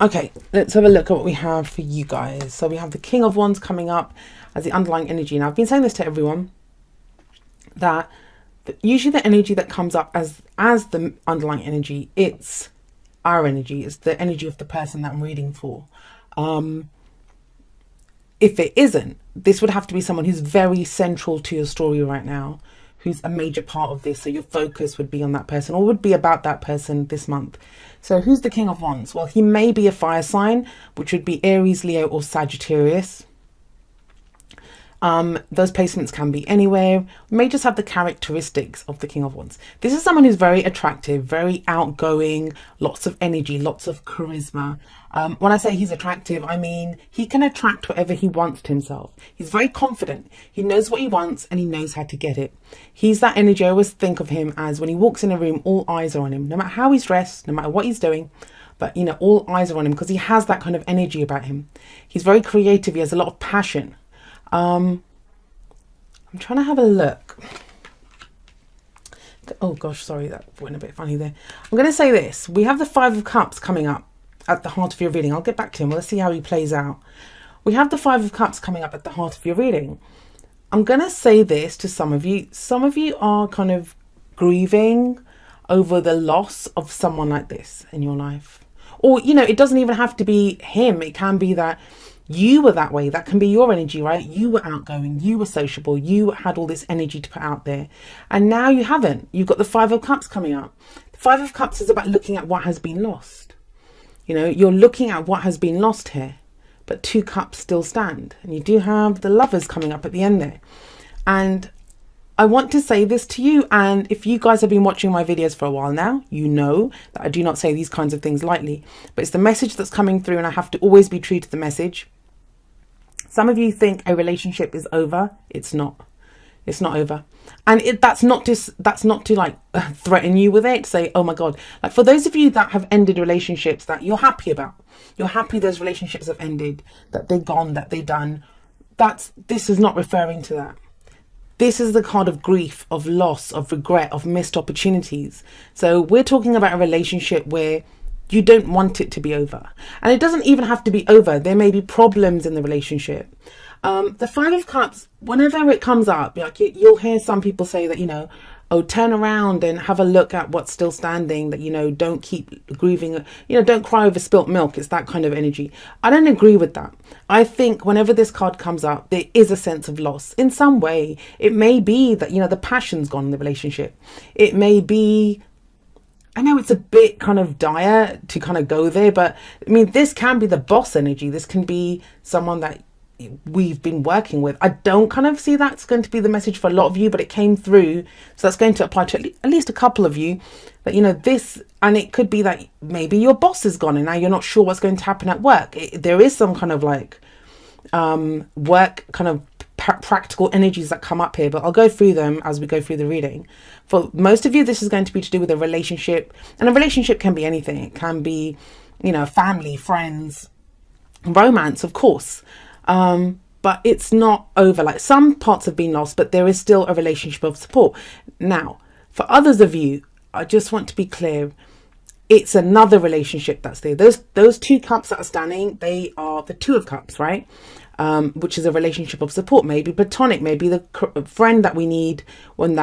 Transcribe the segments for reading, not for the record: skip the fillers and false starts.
Okay, let's have a look at what we have for you guys. So we have the King of Wands coming up as the underlying energy. Now, I've been saying this to everyone, that usually the energy that comes up as the underlying energy, it's our energy. It's the energy of the person that I'm reading for. If it isn't, this would have to be someone who's very central to your story right now, who's a major part of this. So your focus would be on that person, or would be about that person this month. So who's the King of Wands? Well, he may be a fire sign, which would be Aries, Leo, or Sagittarius. Those placements can be anywhere. We may just have the characteristics of the King of Wands. This is someone who's very attractive, very outgoing, lots of energy, lots of charisma. When I say he's attractive, I mean he can attract whatever he wants to himself. He's very confident. He knows what he wants and he knows how to get it. He's that energy. I always think of him as when he walks in a room, all eyes are on him, no matter how he's dressed, no matter what he's doing. But, you know, all eyes are on him because he has that kind of energy about him. He's very creative. He has a lot of passion. I'm trying to have a look. Oh gosh, sorry, that went a bit funny there. I'm going to say this. We have the Five of Cups coming up at the heart of your reading. I'll get back to him. Let's see how he plays out. We have the Five of Cups coming up at the heart of your reading. I'm going to say this to some of you. Some of you are kind of grieving over the loss of someone like this in your life. Or, you know, it doesn't even have to be him. It can be that you were that way. That can be your energy, right? You were outgoing, you were sociable, you had all this energy to put out there, and now you haven't. You've got the Five of Cups coming up. The Five of Cups is about looking at what has been lost. You know, you're looking at what has been lost here, but two cups still stand. And you do have the Lovers coming up at the end there. And I want to say this to you, and if you guys have been watching my videos for a while now, you know that I do not say these kinds of things lightly, but it's the message that's coming through, and I have to always be true to the message. Some of you think a relationship is over. It's not. It's not over. And that's not to like threaten you with it, to say, oh my God. Like, for those of you that have ended relationships that you're happy about, you're happy those relationships have ended, that they're gone, that they're done. This is not referring to that. This is the card of grief, of loss, of regret, of missed opportunities. So we're talking about a relationship where you don't want it to be over. And it doesn't even have to be over. There may be problems in the relationship. The Five of Cups, whenever it comes up, like you'll hear some people say that, you know, oh, turn around and have a look at what's still standing, that, you know, don't keep grieving, you know, don't cry over spilt milk. It's that kind of energy. I don't agree with that. I think whenever this card comes up, there is a sense of loss in some way. It may be that, you know, the passion's gone in the relationship. It may be, I know it's a bit kind of dire to kind of go there, but I mean, this can be the boss energy. This can be someone that we've been working with. I don't kind of see that's going to be the message for a lot of you, but it came through. So that's going to apply to at least a couple of you, that, you know, this, and it could be that maybe your boss is gone and now you're not sure what's going to happen at work. There is some kind of like work kind of practical energies that come up here, but I'll go through them as we go through the reading. For most of you, this is going to be to do with a relationship, and a relationship can be anything. It can be, you know, family, friends, romance, of course. But it's not over. Like, some parts have been lost, but there is still a relationship of support. Now, for others of you, I just want to be clear. It's another relationship that's there. Those two cups that are standing, they are the Two of Cups, right? Which is a relationship of support, maybe platonic, maybe the friend that we need when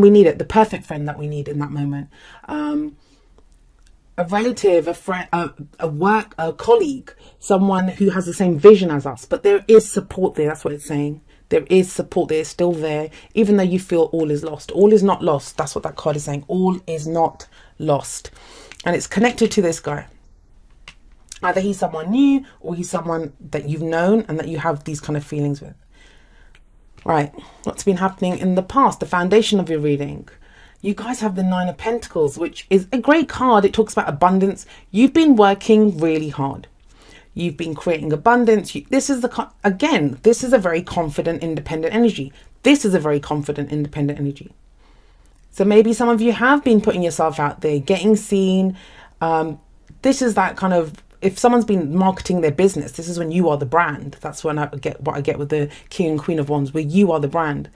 we need it, the perfect friend that we need in that moment. A relative, a friend, a colleague, someone who has the same vision as us. But there is support there. That's what it's saying. There is support there. It's still there, even though you feel all is lost. All is not lost. That's what that card is saying. All is not lost. And it's connected to this guy. Either he's someone new or he's someone that you've known and that you have these kind of feelings with. Right. What's been happening in the past? The foundation of your reading. You guys have the Nine of Pentacles, which is a great card. It talks about abundance. You've been working really hard. You've been creating abundance. This is this is a very confident, independent energy. This is a very confident, independent energy. So maybe some of you have been putting yourself out there, getting seen. This is that kind of, if someone's been marketing their business, this is when you are the brand. That's when I get what I get with the King and Queen of Wands, where you are the brand.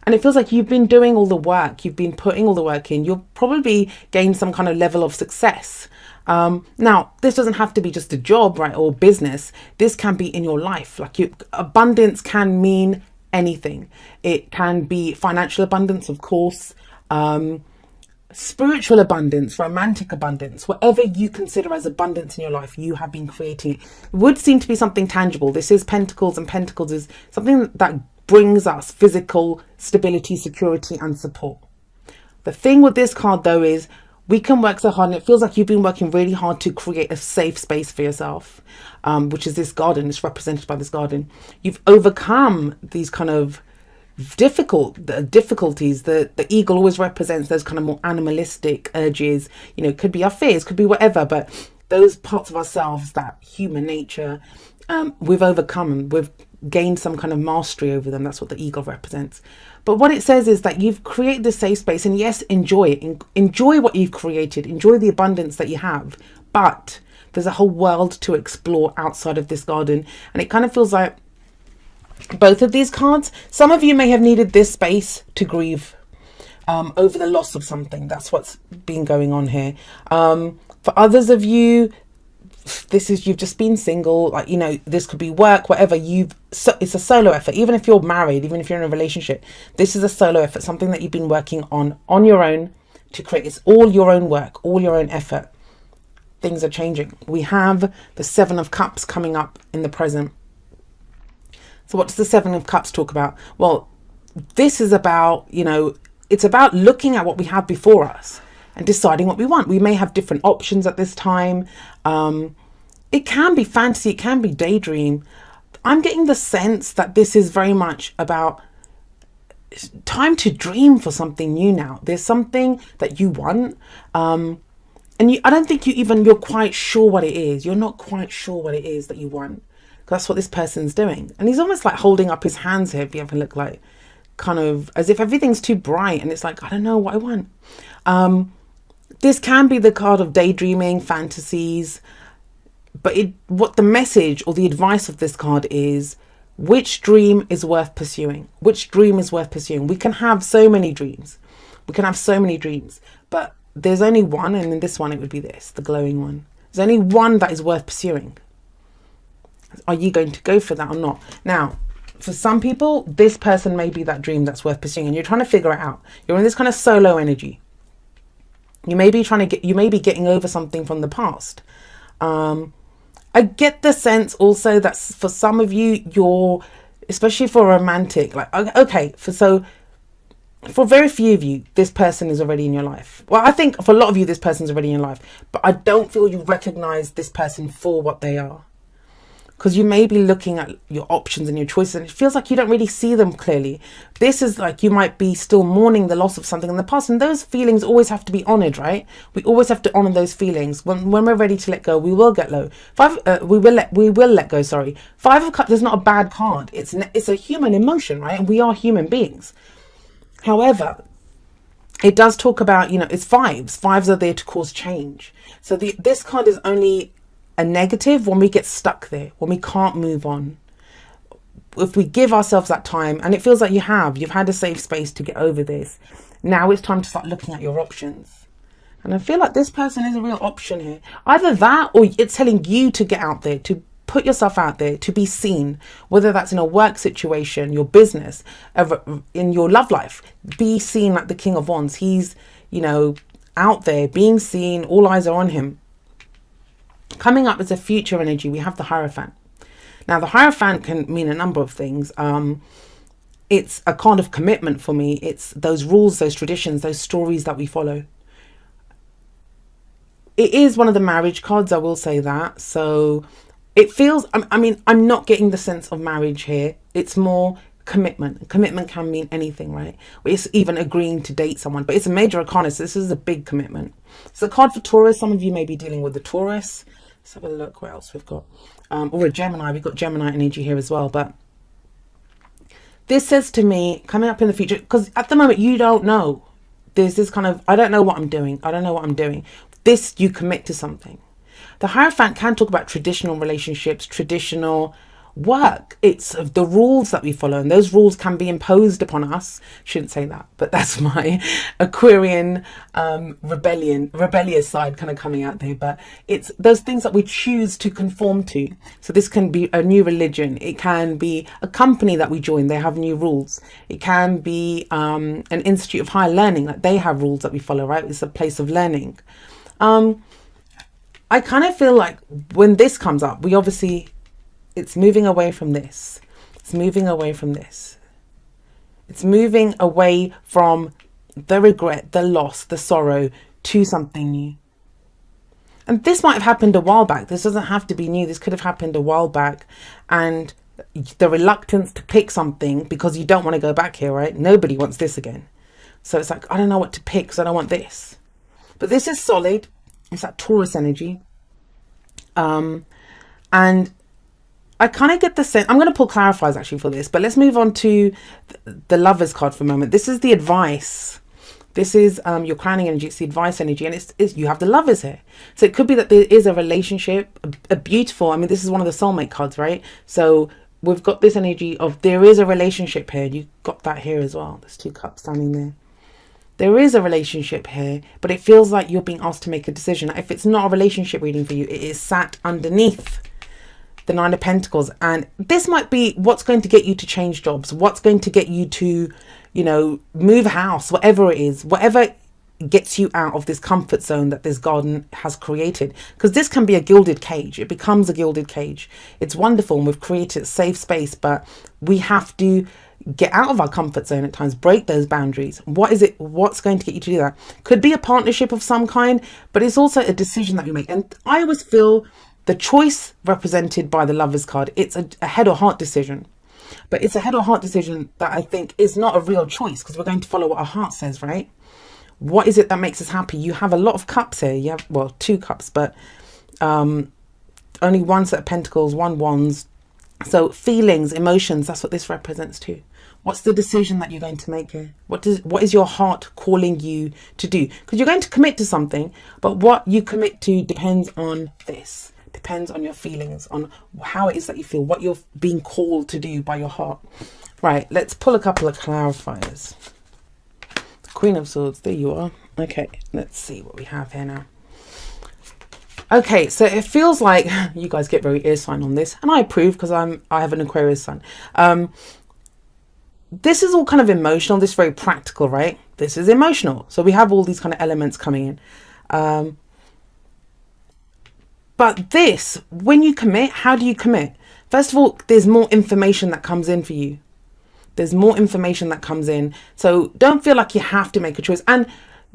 And it feels like you've been doing all the work. You've been putting all the work in. You'll probably gain some kind of level of success. Now, this doesn't have to be just a job, right, or business. This can be in your life. Like, abundance can mean anything. It can be financial abundance, of course, spiritual abundance, romantic abundance, whatever you consider as abundance in your life, you have been creating it. It would seem to be something tangible. This is Pentacles, and Pentacles is something that brings us physical stability, security, and support. The thing with this card, though, is we can work so hard, and it feels like you've been working really hard to create a safe space for yourself, which is this garden. It's represented by this garden. You've overcome these kind of difficulties. The eagle always represents those kind of more animalistic urges. You know, it could be our fears, could be whatever, but those parts of ourselves, that human nature, we've overcome them. We've gained some kind of mastery over them. That's what the eagle represents. But what it says is that you've created this safe space, and yes, enjoy it. Enjoy what you've created. Enjoy the abundance that you have. But there's a whole world to explore outside of this garden. And it kind of feels like both of these cards, some of you may have needed this space to grieve over the loss of something. That's what's been going on here. For others of you, you've just been single, like, you know, this could be work, whatever. It's a solo effort. Even if you're married, even if you're in a relationship, this is a solo effort, something that you've been working on your own to create. It's all your own work, all your own effort. Things are changing. We have the Seven of Cups coming up in the present. So what does the Seven of Cups talk about? Well, this is about, you know, it's about looking at what we have before us and deciding what we want. We may have different options at this time. It can be fantasy, it can be daydream. I'm getting the sense that this is very much about time to dream for something new now. There's something that you want. And I don't think you're quite sure what it is. You're not quite sure what it is that you want. That's what this person's doing. And he's almost like holding up his hands here, if you ever look, like kind of as if everything's too bright and it's like, I don't know what I want. This can be the card of daydreaming, fantasies, but what the message or the advice of this card is, which dream is worth pursuing? Which dream is worth pursuing? We can have so many dreams. We can have so many dreams, but there's only one, and in this one it would be this, the glowing one. There's only one that is worth pursuing. Are you going to go for that or not? Now, for some people, this person may be that dream that's worth pursuing, and you're trying to figure it out. You're in this kind of solo energy. You may be getting over something from the past. I get the sense also that for some of you, especially for romantic, like, okay, for very few of you, this person is already in your life. Well, I think for a lot of you, this person's already in your life, but I don't feel you recognize this person for what they are. Because you may be looking at your options and your choices, and it feels like you don't really see them clearly. This is like you might be still mourning the loss of something in the past, and those feelings always have to be honored, right? We always have to honor those feelings. When we're ready to let go, we will get low. We will let go. Sorry, Five of Cups is not a bad card. It's a human emotion, right? And we are human beings. However, it does talk about, you know, it's fives. Fives are there to cause change. So this card is only a negative when we get stuck there, when we can't move on. If we give ourselves that time, and it feels like you've had a safe space to get over this, now it's time to start looking at your options. And I feel like this person is a real option here. Either that, or it's telling you to get out there, to put yourself out there, to be seen, whether that's in a work situation, your business, in your love life. Be seen like the King of Wands. He's, you know, out there being seen, all eyes are on him. Coming up as a future energy, we have the Hierophant. Now, the Hierophant can mean a number of things. It's a kind of commitment for me. It's those rules, those traditions, those stories that we follow. It is one of the marriage cards, I will say that. So it feels, I mean, I'm not getting the sense of marriage here. It's more commitment. Commitment can mean anything, right? It's even agreeing to date someone, but it's a major arcana, so this is a big commitment. It's a card for Taurus. Some of you may be dealing with the Taurus. Let's have a look what else we've got. Or a Gemini. We've got Gemini energy here as well. But this says to me, coming up in the future, because at the moment you don't know. There's this kind of, I don't know what I'm doing. I don't know what I'm doing. This, you commit to something. The Hierophant can talk about traditional relationships, traditional work. It's the rules that we follow, and those rules can be imposed upon us. Shouldn't say that, but that's my Aquarian rebellious side kind of coming out there. But it's those things that we choose to conform to. So this can be a new religion, it can be a company that we join, they have new rules, it can be an institute of higher learning, like they have rules that we follow, right? It's a place of learning. I kind of feel like when this comes up, we obviously, it's moving away from this. It's moving away from this. It's moving away from the regret, the loss, the sorrow to something new. And this might have happened a while back. This doesn't have to be new. This could have happened a while back. And the reluctance to pick something because you don't want to go back here, right? Nobody wants this again. So it's like, I don't know what to pick because I don't want this. But this is solid. It's that Taurus energy. And I kind of get the sense, I'm going to pull clarifiers actually for this, but let's move on to the Lovers card for a moment. This is the advice. This is your crowning energy. It's the advice energy, and it's you have the Lovers here. So it could be that there is a relationship, a beautiful, I mean, this is one of the soulmate cards, right? So we've got this energy of there is a relationship here. You got that here as well. There's 2 cups standing there. There is a relationship here, but it feels like you're being asked to make a decision. If it's not a relationship reading for you, it is sat underneath the 9 of Pentacles. And this might be what's going to get you to change jobs, what's going to get you to, you know, move house, whatever it is, whatever gets you out of this comfort zone that this garden has created. Because this can be a gilded cage. It becomes a gilded cage. It's wonderful, and we've created a safe space, but we have to get out of our comfort zone at times, break those boundaries. What is it? What's going to get you to do that? Could be a partnership of some kind, but it's also a decision that you make. And I always feel the choice represented by the Lovers card, it's a head or heart decision. But it's a head or heart decision that I think is not a real choice, because we're going to follow what our heart says, right? What is it that makes us happy? You have a lot of cups here. You have, well, 2 cups, but only 1 set of pentacles, 1 wands. So feelings, emotions, that's what this represents too. What's the decision that you're going to make here? What is your heart calling you to do? Because you're going to commit to something, but what you commit to depends on this. Depends on your feelings, on how it is that you feel, what you're being called to do by your heart. Right, let's pull a couple of clarifiers. Queen of Swords, there you are. Okay, let's see what we have here now. Okay, so it feels like you guys get very ear sign on this, and I approve because I have an Aquarius sun. This is all kind of emotional. This is very practical, right? This is emotional. So we have all these kind of elements coming in. But this, when you commit, how do you commit? First of all, there's more information that comes in for you. There's more information that comes in. So don't feel like you have to make a choice. And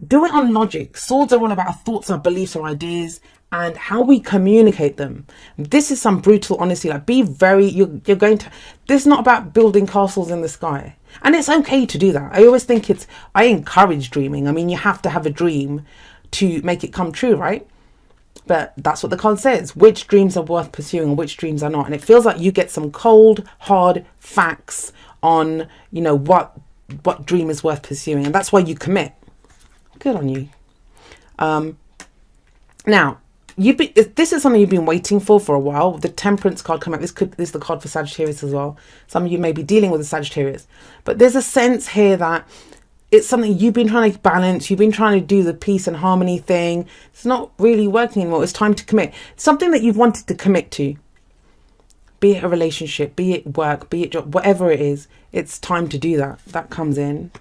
do it on logic. Swords are all about our thoughts, our beliefs, our ideas, and how we communicate them. This is some brutal honesty. Like, be very, you're going to, this is not about building castles in the sky. And it's okay to do that. I always think I encourage dreaming. I mean, you have to have a dream to make it come true, right? But that's what the card says. Which dreams are worth pursuing and which dreams are not. And it feels like you get some cold, hard facts on, you know, what dream is worth pursuing. And that's why you commit. Good on you. Now, this is something you've been waiting for a while. The Temperance card coming out. This is the card for Sagittarius as well. Some of you may be dealing with a Sagittarius. But there's a sense here that it's something you've been trying to balance. You've been trying to do the peace and harmony thing. It's not really working anymore. It's time to commit. Something that you've wanted to commit to. Be it a relationship, be it work, be it job, whatever it is. It's time to do that. That comes in.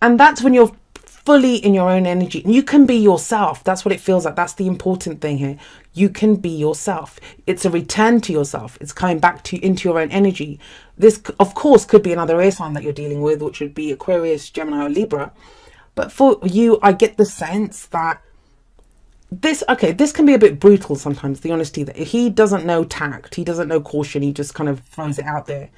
And that's when you're fully in your own energy. And you can be yourself. That's what it feels like. That's the important thing here. You can be yourself. It's a return to yourself. It's coming back into your own energy. This, of course, could be another air sign that you're dealing with, which would be Aquarius, Gemini, or Libra. But for you, I get the sense that this can be a bit brutal sometimes, the honesty that he doesn't know tact. He doesn't know caution. He just kind of throws it out there.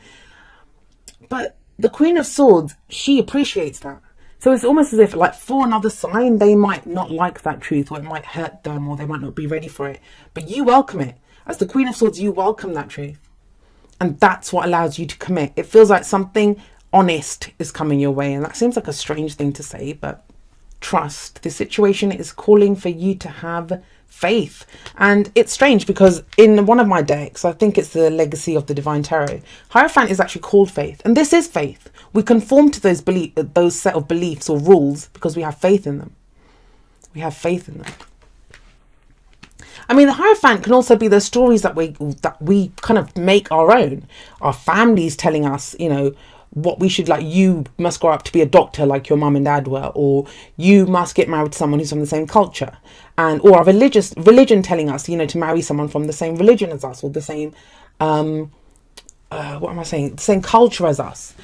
But the Queen of Swords, she appreciates that. So it's almost as if, like, for another sign, they might not like that truth, or it might hurt them, or they might not be ready for it. But you welcome it. As the Queen of Swords, you welcome that truth. And that's what allows you to commit. It feels like something honest is coming your way. And that seems like a strange thing to say, but trust. The situation is calling for you to have faith. And it's strange because in one of my decks, I think it's the Legacy of the Divine Tarot, Hierophant is actually called faith, and this is faith. We conform to those set of beliefs or rules because we have faith in them. We have faith in them. I mean, the Hierophant can also be the stories that we kind of make our own. Our families telling us, you know, what we should, like, you must grow up to be a doctor like your mum and dad were, or you must get married to someone who's from the same culture, and or our religion telling us, you know, to marry someone from the same religion as us, or the same the same culture as us,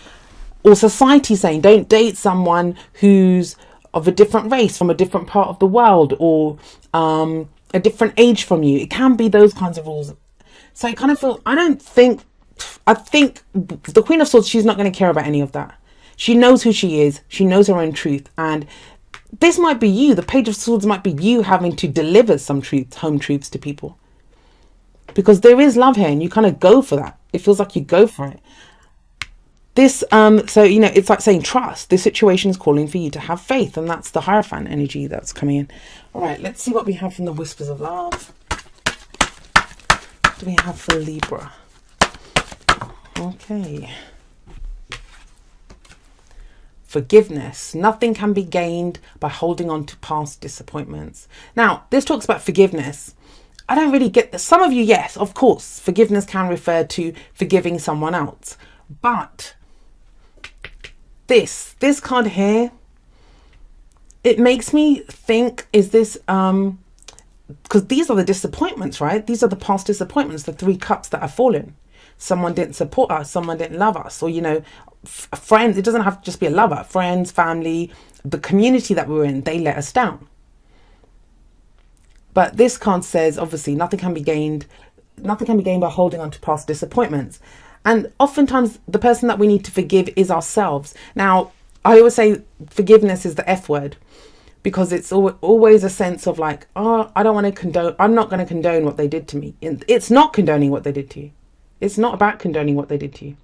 or society saying don't date someone who's of a different race, from a different part of the world, or a different age from you. It can be those kinds of rules. So I kind of feel, I think the Queen of Swords, she's not going to care about any of that. She knows who she is. She knows her own truth. And this might be you. The Page of Swords might be you having to deliver some truth, home truths to people. Because there is love here and you kind of go for that. It feels like you go for it. This, so, you know, it's like saying trust. This situation is calling for you to have faith. And that's the Hierophant energy that's coming in. All right, let's see what we have from the Whispers of Love. What do we have for Libra? Okay. Forgiveness. Nothing can be gained by holding on to past disappointments. Now, this talks about forgiveness. I don't really get this. Some of you, yes, of course, forgiveness can refer to forgiving someone else. But this card here, it makes me think, is this, because these are the disappointments, right? These are the past disappointments, the 3 cups that have fallen. Someone didn't support us, someone didn't love us, or, you know, friends. It doesn't have to just be a lover. Friends, family, the community that we were in, they let us down. But this card says, obviously, nothing can be gained by holding on to past disappointments. And oftentimes the person that we need to forgive is ourselves. Now, I always say forgiveness is the F word, because it's always a sense of like, oh, I don't want to condone, I'm not going to condone what they did to me. And it's not condoning what they did to you. It's not about condoning what they did to you.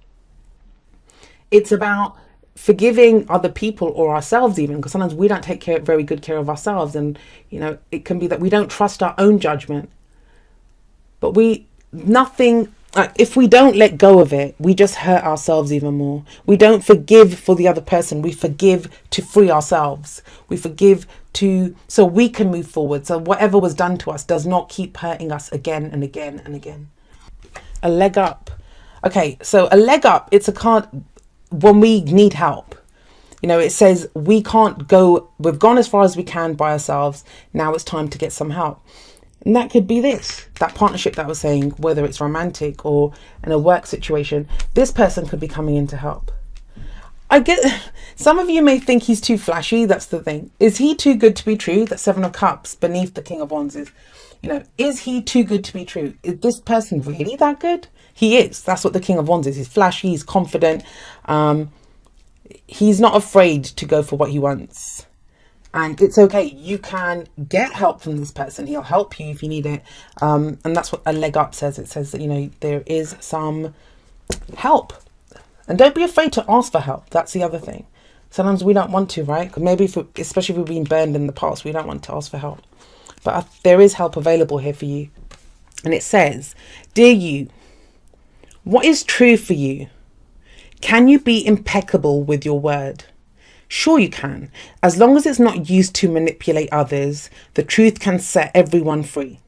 It's about forgiving other people or ourselves even, because sometimes we don't take very good care of ourselves. And, you know, it can be that we don't trust our own judgment. But if we don't let go of it, we just hurt ourselves even more. We don't forgive for the other person. We forgive to free ourselves. We forgive so we can move forward. So whatever was done to us does not keep hurting us again and again and again. A leg up. Okay, so a leg up, it's a card when we need help. You know, it says we've gone as far as we can by ourselves. Now it's time to get some help. And that could be that partnership that I was saying, whether it's romantic or in a work situation. This person could be coming in to help. I get, some of you may think he's too flashy. That's the thing. Is he too good to be true? That 7 of Cups beneath the King of Wands is, you know, is he too good to be true? Is this person really that good? He is. That's what the King of Wands is. He's flashy. He's confident. He's not afraid to go for what he wants. And it's okay. You can get help from this person. He'll help you if you need it. And that's what a leg up says. It says that, you know, there is some help. And don't be afraid to ask for help. That's the other thing. Sometimes we don't want to, right? Maybe especially if we've been burned in the past, we don't want to ask for help. But there is help available here for you. And it says, dear you, what is true for you? Can you be impeccable with your word? Sure you can. As long as it's not used to manipulate others, the truth can set everyone free.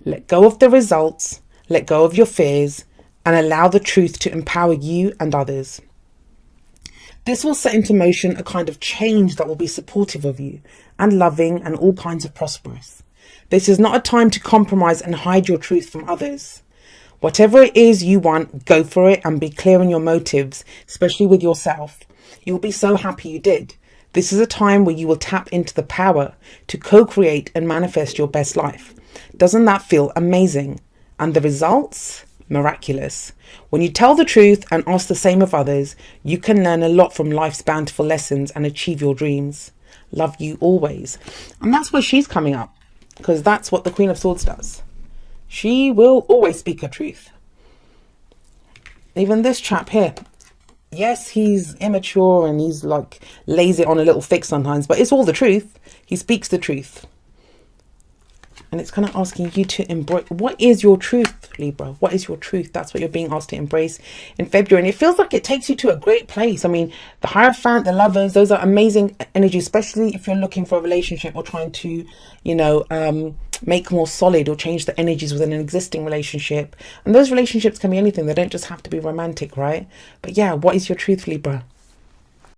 Let go of the results, let go of your fears, and allow the truth to empower you and others. This will set into motion a kind of change that will be supportive of you and loving and all kinds of prosperous. This is not a time to compromise and hide your truth from others. Whatever it is you want, go for it and be clear on your motives, especially with yourself. You'll be so happy you did. This is a time where you will tap into the power to co-create and manifest your best life. Doesn't that feel amazing? And the results? Miraculous. When you tell the truth and ask the same of others, you can learn a lot from life's bountiful lessons and achieve your dreams. Love you always. And that's where she's coming up, because that's what the Queen of Swords does. She will always speak her truth. Even this chap here. Yes, he's immature and he's like lays it on a little thick sometimes, but it's all the truth. He speaks the truth. And it's kind of asking you to embrace, what is your truth, Libra? What is your truth? That's what you're being asked to embrace in February. And it feels like it takes you to a great place. I mean, the Hierophant, the Lovers, those are amazing energies, especially if you're looking for a relationship or trying to, you know, make more solid or change the energies within an existing relationship. And those relationships can be anything. They don't just have to be romantic, right? But yeah, what is your truth, Libra?